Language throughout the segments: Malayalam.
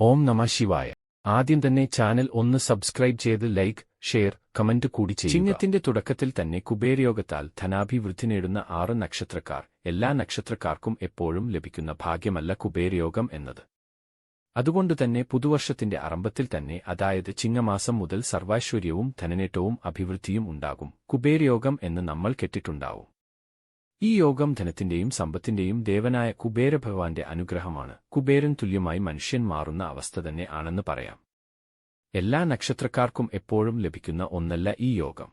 ഓം നമഃ ശിവായ. ആദ്യം തന്നെ ചാനൽ ഒന്ന് സബ്സ്ക്രൈബ് ചെയ്ത് ലൈക്ക്, ഷെയർ, കമന്റ് കൂടി ചെയ്യുക. ചിങ്ങത്തിന്റെ തുടക്കത്തിൽ തന്നെ കുബേരയോഗത്താൽ ധനാഭിവൃദ്ധി നേടുന്ന 6 നക്ഷത്രക്കാർ. എല്ലാ നക്ഷത്രക്കാർക്കും എപ്പോഴും ലഭിക്കുന്ന ഭാഗ്യമല്ല കുബേരയോഗം എന്നത്. അതുകൊണ്ടുതന്നെ പുതുവർഷത്തിന്റെ ആരംഭത്തിൽ തന്നെ, അതായത് ചിങ്ങമാസം മുതൽ സർവൈശ്വര്യവും ധനനേട്ടവും അഭിവൃദ്ധിയും ഉണ്ടാകും. കുബേരയോഗം എന്ന് നമ്മൾ കേട്ടിട്ടുണ്ടാവും. ഈ യോഗം ധനത്തിന്റെയും സമ്പത്തിന്റെയും ദേവനായ കുബേരഭഗവാന്റെ അനുഗ്രഹമാണ്. കുബേരൻ തുല്യമായി മനുഷ്യൻ മാറുന്ന അവസ്ഥ തന്നെ ആണെന്ന് പറയാം. എല്ലാ നക്ഷത്രക്കാർക്കും എപ്പോഴും ലഭിക്കുന്ന ഒന്നല്ല ഈ യോഗം.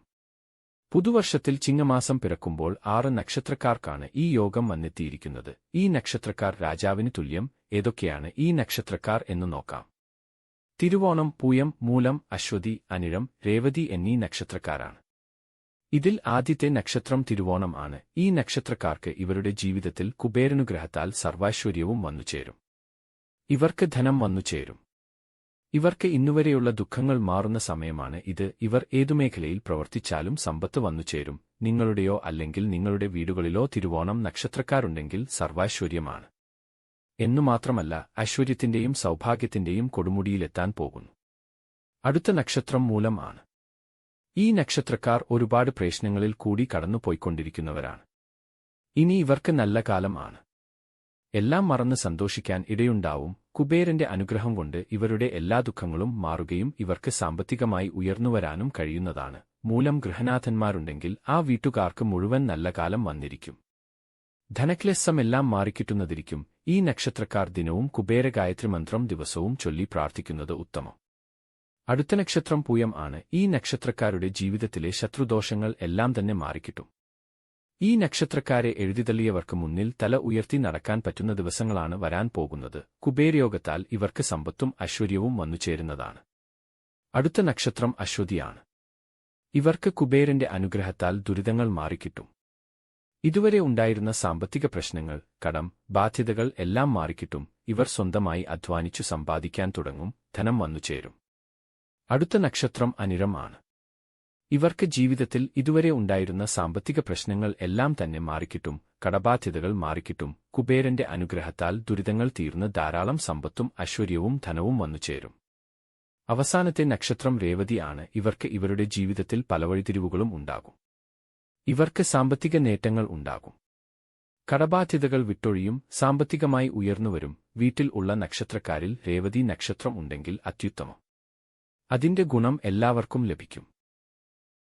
പുതുവർഷത്തിൽ ചിങ്ങമാസം പിറക്കുമ്പോൾ 6 നക്ഷത്രക്കാർക്കാണ് ഈ യോഗം വന്നെത്തിയിരിക്കുന്നത്. ഈ നക്ഷത്രക്കാർ രാജാവിന് തുല്യം. ഏതൊക്കെയാണ് ഈ നക്ഷത്രക്കാർ എന്ന് നോക്കാം. തിരുവോണം, പൂയം, മൂലം, അശ്വതി, അനിഴം, രേവതി എന്നീ നക്ഷത്രക്കാരാണ്. ഇതിൽ ആദ്യത്തെ നക്ഷത്രം തിരുവോണം ആണ്. ഈ നക്ഷത്രക്കാർക്ക് ഇവരുടെ ജീവിതത്തിൽ കുബേരനുഗ്രഹത്താൽ സർവൈശ്വര്യവും വന്നുചേരും. ഇവർക്ക് ധനം വന്നുചേരും. ഇവർക്ക് ഇന്നുവരെയുള്ള ദുഃഖങ്ങൾ മാറുന്ന സമയമാണ് ഇത്. ഇവർ ഏതു മേഖലയിൽ പ്രവർത്തിച്ചാലും സമ്പത്ത് വന്നുചേരും. നിങ്ങളുടെയോ അല്ലെങ്കിൽ നിങ്ങളുടെ വീടുകളിലോ തിരുവോണം നക്ഷത്രക്കാരുണ്ടെങ്കിൽ സർവൈശ്വര്യമാണ്. എന്നുമാത്രമല്ല, ഐശ്വര്യത്തിന്റെയും സൗഭാഗ്യത്തിന്റെയും കൊടുമുടിയിലെത്താൻ പോകുന്നു. അടുത്ത നക്ഷത്രം മൂലം ആണ്. ഈ നക്ഷത്രക്കാർ ഒരുപാട് പ്രശ്നങ്ങളിൽ കൂടി കടന്നുപോയിക്കൊണ്ടിരിക്കുന്നവരാണ്. ഇനി ഇവർക്ക് നല്ല കാലം ആണ്. എല്ലാം മറന്ന് സന്തോഷിക്കാൻ ഇടയുണ്ടാവും. കുബേരന്റെ അനുഗ്രഹം കൊണ്ട് ഇവരുടെ എല്ലാ ദുഃഖങ്ങളും മാറുകയും ഇവർക്ക് സാമ്പത്തികമായി ഉയർന്നുവരാനും കഴിയുന്നതാണ്. മൂലം ഗൃഹനാഥന്മാരുണ്ടെങ്കിൽ ആ വീട്ടുകാർക്ക് മുഴുവൻ നല്ല കാലം വന്നിരിക്കും. ധനക്ലേശമെല്ലാം മാറിക്കിട്ടുന്നതിരിക്കും. ഈ നക്ഷത്രക്കാർ ദിനവും കുബേര ഗായത്രി മന്ത്രം ദിവസവും ചൊല്ലി പ്രാർത്ഥിക്കുന്നത് ഉത്തമം. അടുത്ത നക്ഷത്രം പൂയം ആണ്. ഈ നക്ഷത്രക്കാരുടെ ജീവിതത്തിലെ ശത്രുദോഷങ്ങൾ എല്ലാം തന്നെ മാറിക്കിട്ടും. ഈ നക്ഷത്രക്കാരെ എഴുതിതള്ളിയവർക്ക് മുന്നിൽ തല ഉയർത്തി നടക്കാൻ പറ്റുന്ന ദിവസങ്ങളാണ് വരാൻ പോകുന്നത്. കുബേരയോഗത്താൽ ഇവർക്ക് സമ്പത്തും ഐശ്വര്യവും വന്നുചേരുന്നതാണ്. അടുത്ത നക്ഷത്രം അശ്വതിയാണ്. ഇവർക്ക് കുബേരന്റെ അനുഗ്രഹത്താൽ ദുരിതങ്ങൾ മാറിക്കിട്ടും. ഇതുവരെ ഉണ്ടായിരുന്ന സാമ്പത്തിക പ്രശ്നങ്ങൾ, കടം, ബാധ്യതകൾ എല്ലാം മാറിക്കിട്ടും. ഇവർ സ്വന്തമായി അധ്വാനിച്ചു സമ്പാദിക്കാൻ തുടങ്ങും. ധനം വന്നുചേരും. അടുത്ത നക്ഷത്രം അനിഴം ആണ്. ഇവർക്ക് ജീവിതത്തിൽ ഇതുവരെ ഉണ്ടായിരുന്ന സാമ്പത്തിക പ്രശ്നങ്ങൾ എല്ലാം തന്നെ മാറിക്കിട്ടും. കടബാധ്യതകൾ മാറിക്കിട്ടും. കുബേരന്റെ അനുഗ്രഹത്താൽ ദുരിതങ്ങൾ തീർന്ന് ധാരാളം സമ്പത്തും ഐശ്വര്യവും ധനവും വന്നുചേരും. അവസാനത്തെ നക്ഷത്രം രേവതി ആണ്. ഇവർക്ക് ഇവരുടെ ജീവിതത്തിൽ പല വഴിതിരിവുകളും ഉണ്ടാകും. ഇവർക്ക് സാമ്പത്തിക നേട്ടങ്ങൾ ഉണ്ടാകും. കടബാധ്യതകൾ വിട്ടൊഴിയും. സാമ്പത്തികമായി ഉയർന്നുവരും. വീട്ടിൽ ഉള്ള നക്ഷത്രക്കാരിൽ രേവതി നക്ഷത്രം ഉണ്ടെങ്കിൽ അത്യുത്തമം. അതിന്റെ ഗുണം എല്ലാവർക്കും ലഭിക്കും.